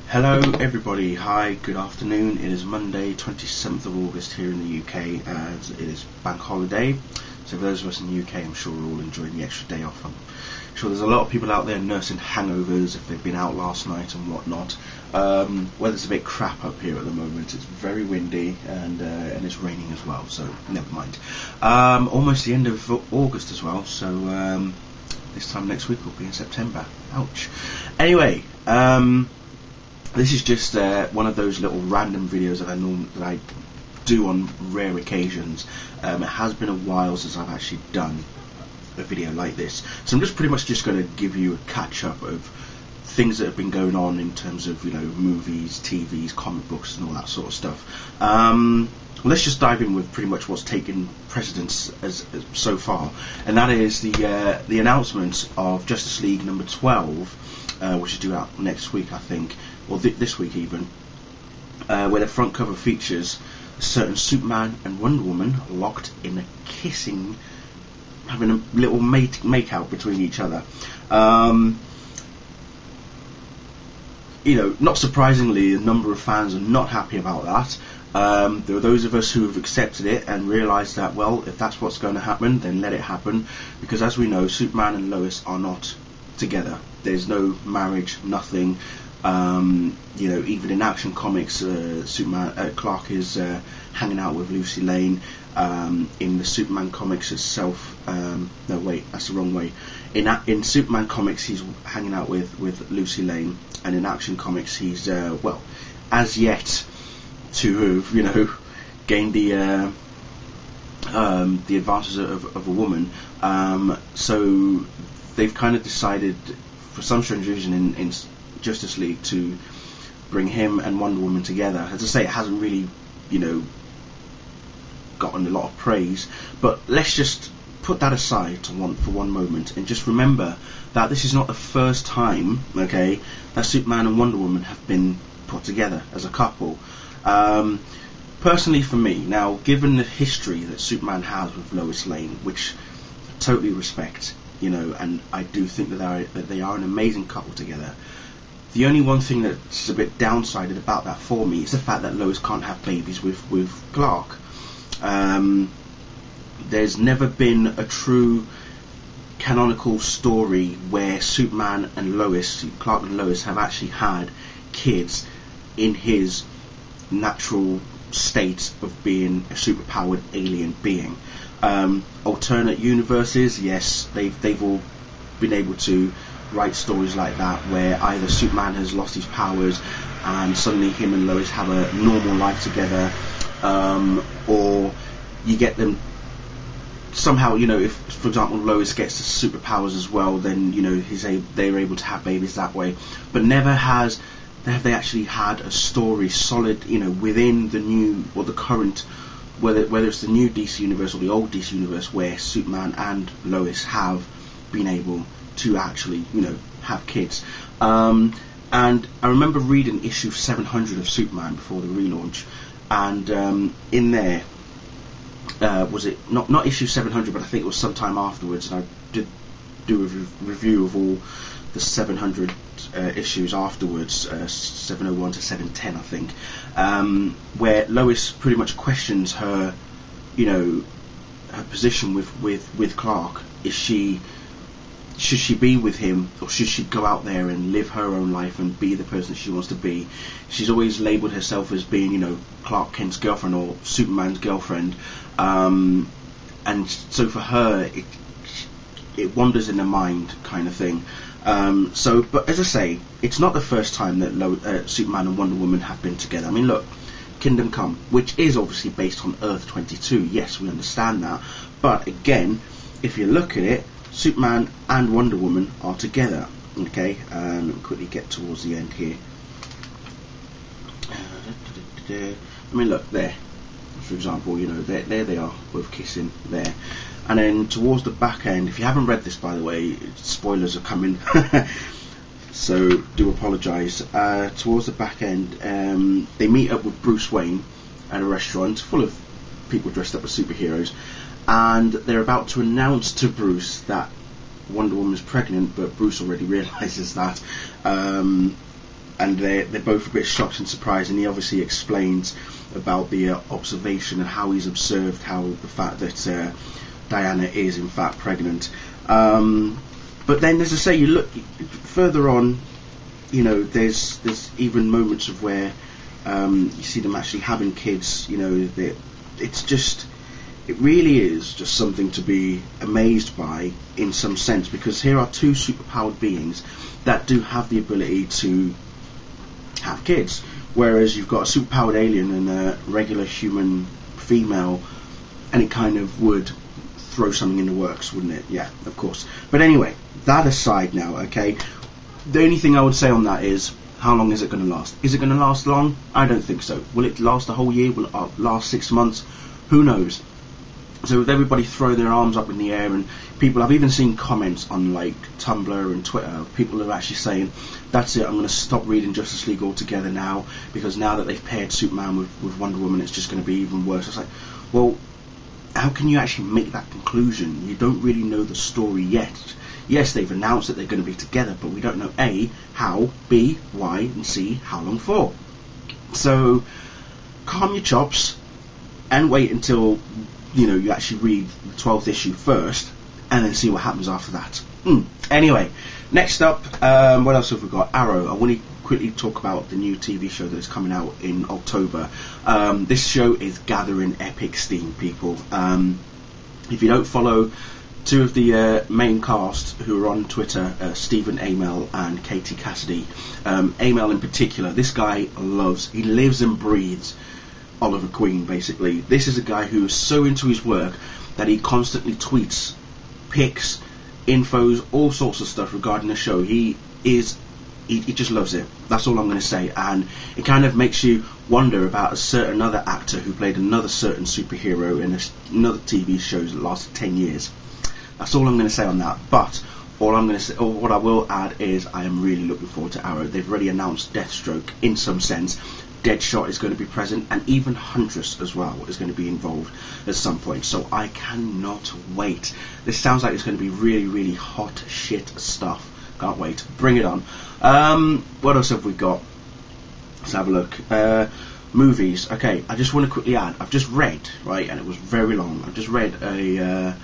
Hello everybody, hi, good afternoon. It is Monday 27th of August here in the UK as it is bank holiday. So for those of us in the UK, I'm sure we're all enjoying the extra day off. I'm sure there's a lot of people out there nursing hangovers if they've been out last night and whatnot. Weather's a bit crap up here at the moment. It's very windy and it's raining as well, so never mind. Almost the end of August as well, so this time next week will be in September. Ouch. Anyway, this is just one of those little random videos that I do on rare occasions. It has been a while since I've actually done a video like this, so I'm just pretty much just going to give you a catch up of things that have been going on in terms of movies, TVs, comic books, and all that sort of stuff. Let's just dive in with pretty much what's taken precedence as so far, and that is the announcement of Justice League number 12, which is due out next week, I think. Or this week even, where the front cover features a certain Superman and Wonder Woman locked in a kissing, having a little make out between each other. Not surprisingly, a number of fans are not happy about that. There are those of us who have accepted it and realised that, well, if that's what's going to happen, then let it happen, because as we know, Superman and Lois are not together. There's no marriage, nothing. Even in Action Comics, Clark is hanging out with Lucy Lane. In the Superman comics itself, no wait, that's the wrong way. In Superman comics, he's hanging out with Lucy Lane, and in Action Comics, he's as yet to have gained the advances of a woman. So they've kind of decided, for some strange reason, in Justice League, to bring him and Wonder Woman together. As I say, it hasn't really, gotten a lot of praise, but let's just put that aside for one moment and just remember that this is not the first time, okay, that Superman and Wonder Woman have been put together as a couple. Personally, for me, now, given the history that Superman has with Lois Lane, which I totally respect, and I do think that they are an amazing couple together. The only one thing that's a bit downsided about that for me is the fact that Lois can't have babies with Clark. There's never been a true canonical story where Superman and Lois, Clark and Lois, have actually had kids in his natural state of being a superpowered alien being. Alternate universes, yes, they've all been able to write stories like that, where either Superman has lost his powers and suddenly him and Lois have a normal life together, or you get them somehow, if, for example, Lois gets the superpowers as well, then they're able to have babies that way. But never have they actually had a story solid, within the new or the current, whether it's the new DC universe or the old DC universe, where Superman and Lois have been able to actually, have kids. And I remember reading issue 700 of Superman before the relaunch, and in there, was it not issue 700, but I think it was sometime afterwards, and I did do a review of all the 700 issues afterwards, 701 to 710, I think, where Lois pretty much questions her, her position with Clark. Should she be with him, or should she go out there and live her own life and be the person she wants to be? She's always labelled herself as being, Clark Kent's girlfriend or Superman's girlfriend, and so for her, it wanders in the mind, kind of thing. But as I say, it's not the first time that Superman and Wonder Woman have been together. I mean, look, Kingdom Come, which is obviously based on Earth 22. Yes, we understand that, but again, if you look at it, Superman and Wonder Woman are together. Okay, let me quickly get towards the end here. I mean, look there. For example, there they are, both kissing there. And then towards the back end, if you haven't read this, by the way, spoilers are coming, so do apologise. Towards the back end, they meet up with Bruce Wayne at a restaurant full of people dressed up as superheroes, and they're about to announce to Bruce that Wonder Woman is pregnant, but Bruce already realises that and they're both a bit shocked and surprised, and he obviously explains about the observation and how he's observed how the fact that Diana is in fact pregnant. But then, as I say, you look further on, you know, there's even moments of where you see them actually having kids. You know, it really is just something to be amazed by in some sense, because here are two superpowered beings that do have the ability to have kids, whereas you've got a superpowered alien and a regular human female, and it kind of would throw something in the works, wouldn't it? Yeah, of course. But anyway, that aside now, okay, the only thing I would say on that is, how long is it going to last? Is it going to last long? I don't think so. Will it last a whole year? Will it last 6 months? Who knows? So with everybody throw their arms up in the air, and people, I've even seen comments on like Tumblr and Twitter, people are actually saying, that's it, I'm going to stop reading Justice League altogether now, because now that they've paired Superman with Wonder Woman, it's just going to be even worse. It's like, well, how can you actually make that conclusion? You don't really know the story yet. Yes, they've announced that they're going to be together, but we don't know A, how, B, why, and C, how long for. So calm your chops and wait until, you know, you actually read the 12th issue first, and then see what happens after that. Anyway, next up, what else have we got? Arrow. I want to quickly talk about the new TV show that is coming out in October. This show is gathering epic steam, people. If you don't follow two of the main cast who are on Twitter, Stephen Amell and Katie Cassidy. Amell in particular, this guy he lives and breathes Oliver Queen, basically. This is a guy who is so into his work that he constantly tweets pics, infos, all sorts of stuff regarding the show. He just loves it. That's all I'm going to say. And it kind of makes you wonder about a certain other actor who played another certain superhero in another TV show that lasted 10 years. That's all I'm going to say on that. But what I will add is I am really looking forward to Arrow. They've already announced Deathstroke in some sense. Deadshot is going to be present, and even Huntress as well is going to be involved at some point. So I cannot wait. This sounds like it's going to be really, really hot shit stuff. Can't wait. Bring it on. What else have we got? Let's have a look. Movies. Okay, I just want to quickly add. I've just read, right, and it was very long. I've just read a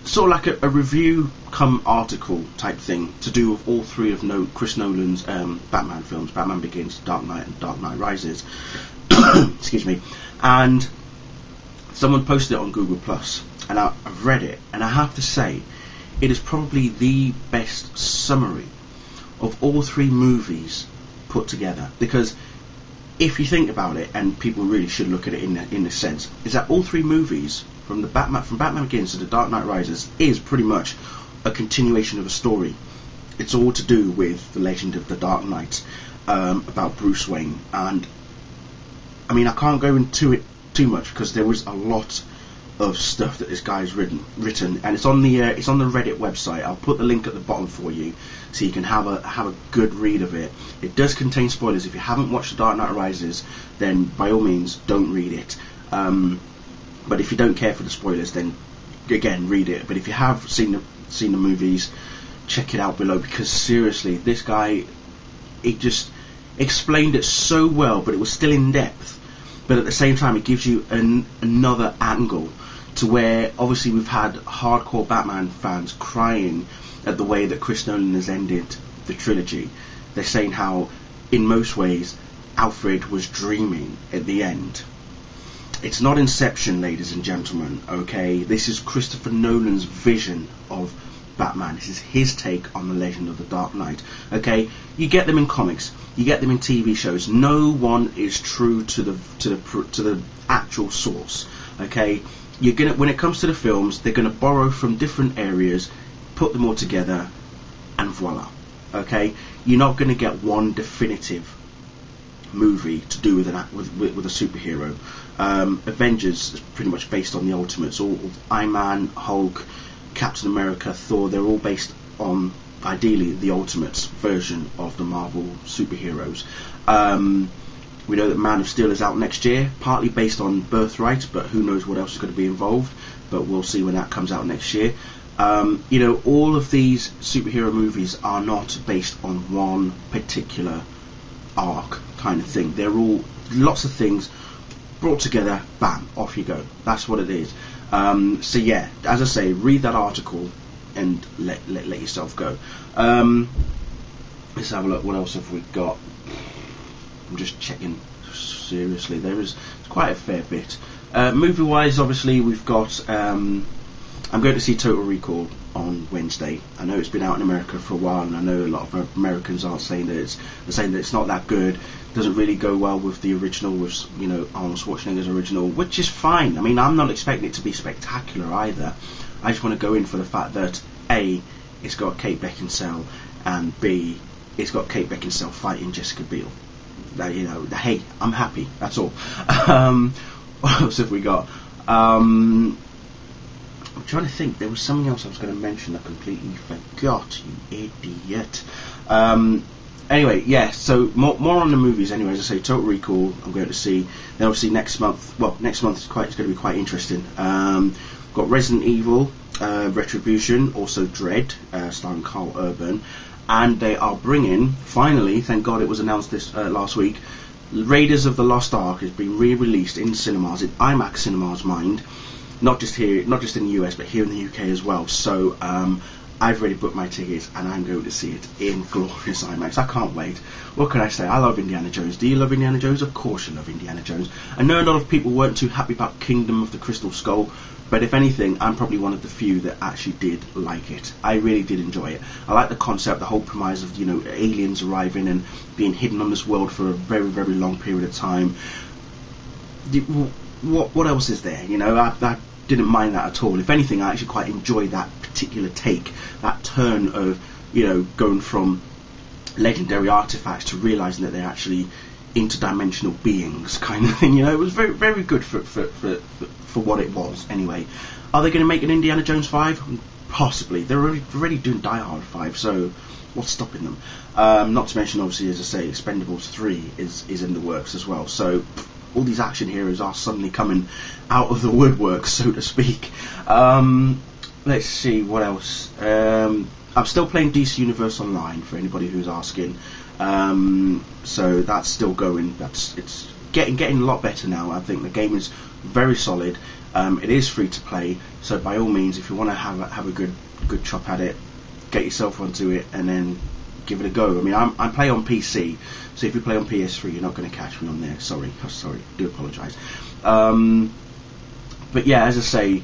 sort of like a review come article type thing to do with all three of Chris Nolan's Batman films, Batman Begins, Dark Knight and Dark Knight Rises. Excuse me. And someone posted it on Google Plus, and I've read it, and I have to say it is probably the best summary of all three movies put together, because if you think about it, and people really should look at it in this sense, is that all three movies from Batman Begins to The Dark Knight Rises is pretty much a continuation of a story. It's all to do with the legend of the Dark Knight, about Bruce Wayne. And I mean, I can't go into it too much because there was a lot of stuff that this guy's written, and it's on the Reddit website. I'll put the link at the bottom for you, so you can have a good read of it. It does contain spoilers. If you haven't watched The Dark Knight Rises, then by all means don't read it. But if you don't care for the spoilers, then again read it. But if you have seen the movies, check it out below, because seriously, this guy, it just explained it so well, but it was still in depth. But at the same time, it gives you another angle to where obviously we've had hardcore Batman fans crying at the way that Chris Nolan has ended the trilogy. They're saying how, in most ways, Alfred was dreaming at the end. It's not Inception, ladies and gentlemen, okay? This is Christopher Nolan's vision of Batman. This is his take on the legend of the Dark Knight, okay? You get them in comics, you get them in TV shows. No one is true to the actual source, okay? When it comes to the films, they're gonna borrow from different areas, put them all together, and voila, okay? You're not gonna get one definitive movie to do with a superhero. Avengers is pretty much based on the Ultimates. All Iron Man, Hulk, Captain America, Thor, they're all based on, ideally, the Ultimates version of the Marvel superheroes. We know that Man of Steel is out next year, partly based on Birthright, but who knows what else is going to be involved, but we'll see when that comes out next year. All of these superhero movies are not based on one particular arc kind of thing. They're all lots of things brought together, bam, off you go. That's what it is. So yeah, as I say, read that article and let yourself go. Let's have a look. What else have we got? I'm just checking. Seriously, there's quite a fair bit. Movie wise, obviously we've got I'm going to see Total Recall on Wednesday. I know it's been out in America for a while, and I know a lot of Americans are saying that it's not that good. Doesn't really go well with the original, with Arnold Schwarzenegger's original, which is fine. I mean, I'm not expecting it to be spectacular either. I just want to go in for the fact that A, it's got Kate Beckinsale, and B, it's got Kate Beckinsale fighting Jessica Biel. Hey, I'm happy. That's all. What else have we got? I'm trying to think. There was something else I was going to mention. I completely forgot. You idiot. Anyway, yeah. So more on the movies. Anyway, as I say, Total Recall. I'm going to see. Then obviously next month. Well, next month is going to be quite interesting. Got Resident Evil, Retribution, also Dread, starring Carl Urban. And they are bringing, finally, thank God it was announced this last week, Raiders of the Lost Ark is being re-released in cinemas, in IMAX cinemas, mind, not just here, not just in the US, but here in the UK as well. So I've already booked my tickets, and I'm going to see it in glorious IMAX. I can't wait. What can I say? I love Indiana Jones. Do you love Indiana Jones? Of course you love Indiana Jones. I know a lot of people weren't too happy about Kingdom of the Crystal Skull, but if anything, I'm probably one of the few that actually did like it. I really did enjoy it. I like the concept, the whole premise of aliens arriving and being hidden on this world for a very, very long period of time. What else is there? I didn't mind that at all. If anything, I actually quite enjoyed that particular take, that turn of going from legendary artifacts to realising that they're actually interdimensional beings, kind of thing. It was very, very good for what it was. Anyway, are they going to make an Indiana Jones 5? Possibly. They're already doing Die Hard 5, so what's stopping them? Not to mention, obviously, as I say, Expendables 3 is in the works as well. So all these action heroes are suddenly coming out of the woodwork, so to speak. Let's see what else. I'm still playing DC Universe Online for anybody who's asking. So that's still going. It's getting a lot better now. I think the game is very solid. It is free to play, so by all means, if you want to have a good chop at it, get yourself onto it and then give it a go. I mean, I play on PC, so if you play on PS3, you're not going to catch me on there. Sorry, do apologise. But yeah, as I say,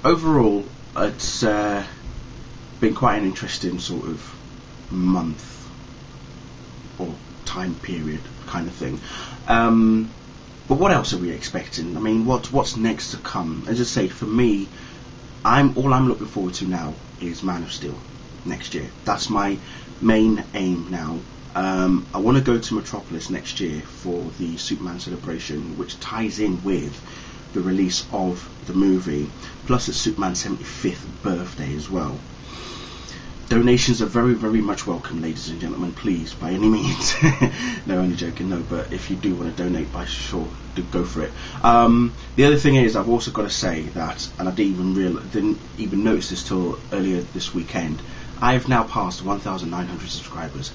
overall, it's been quite an interesting sort of month or time period kind of thing. But what else are we expecting? I mean, what's next to come? As I say, for me, all I'm looking forward to now is Man of Steel next year. That's my main aim now. I want to go to Metropolis next year for the Superman celebration, which ties in with the release of the movie. Plus, it's Superman's 75th birthday as well. Donations are very, very much welcome, ladies and gentlemen, please, by any means. No, only joking, no, but if you do want to donate, by sure, do go for it. The other thing is, I've also got to say that, and I didn't even notice this till earlier this weekend, I've now passed 1,900 subscribers.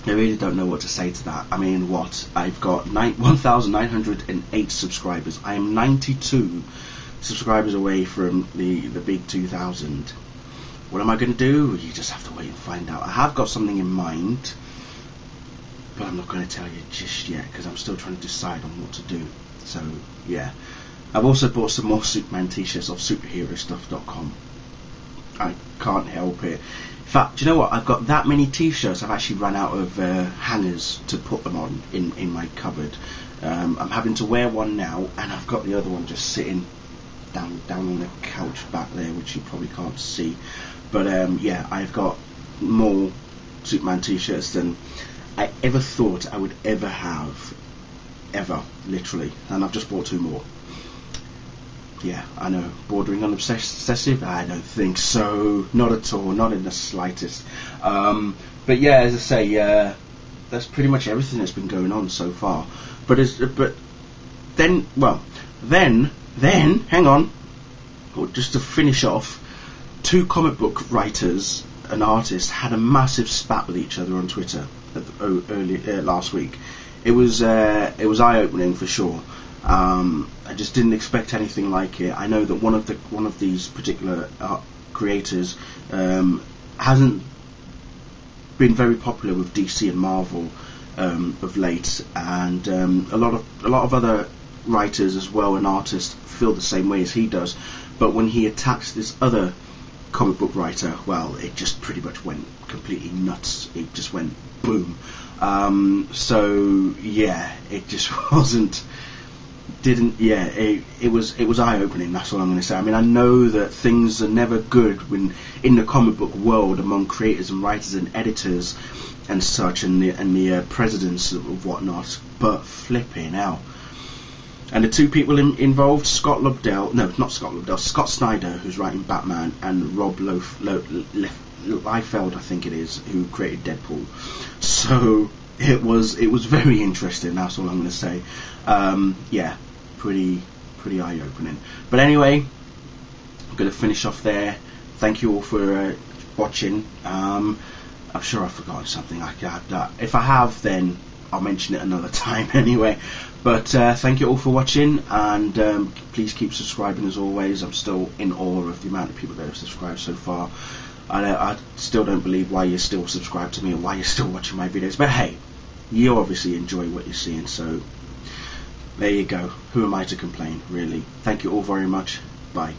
I really don't know what to say to that. I mean, I've got 1,908 subscribers. I am 92 subscribers away from the big 2,000. What am I going to do? You just have to wait and find out. I have got something in mind, but I'm not going to tell you just yet because I'm still trying to decide on what to do. So, yeah. I've also bought some more Superman t-shirts off superherostuff.com. I can't help it. In fact, do you know what? I've got that many t-shirts, I've actually run out of hangers to put them on in my cupboard. I'm having to wear one now, and I've got the other one just sitting down on the couch back there, which you probably can't see. But yeah, I've got more Superman t-shirts than I ever thought I would ever have. Ever, literally. And I've just bought 2 more. Yeah, I know, bordering on obsessive? I don't think so. Not at all, not in the slightest. But yeah, as I say, that's pretty much everything that's been going on so far. But then, hang on, just to finish off, 2 comic book writers an artist had a massive spat with each other on Twitter early last week. It was eye-opening for sure. I just didn't expect anything like it. I know that one of these particular creators hasn't been very popular with DC and Marvel of late, and a lot of other writers as well and artists feel the same way as he does. But when he attacks this other comic book writer, well, it just pretty much went completely nuts. It just went boom. So yeah, it just it was eye-opening. That's all I'm going to say. I mean, I know that things are never good when in the comic book world among creators and writers and editors and such, and the presidents of whatnot, but flipping hell. And the two people involved, Scott Snyder, who's writing Batman, and Rob Liefeld, I think it is, who created Deadpool. So it was very interesting. That's all I'm going to say. Yeah, pretty eye-opening. But anyway, I'm going to finish off there. Thank you all for watching. I'm sure I've forgotten something. If I have, then I'll mention it another time anyway. But thank you all for watching, and please keep subscribing as always. I'm still in awe of the amount of people that have subscribed so far. I still don't believe why you're still subscribed to me or why you're still watching my videos. But hey, you obviously enjoy what you're seeing, so there you go. Who am I to complain, really? Thank you all very much. Bye.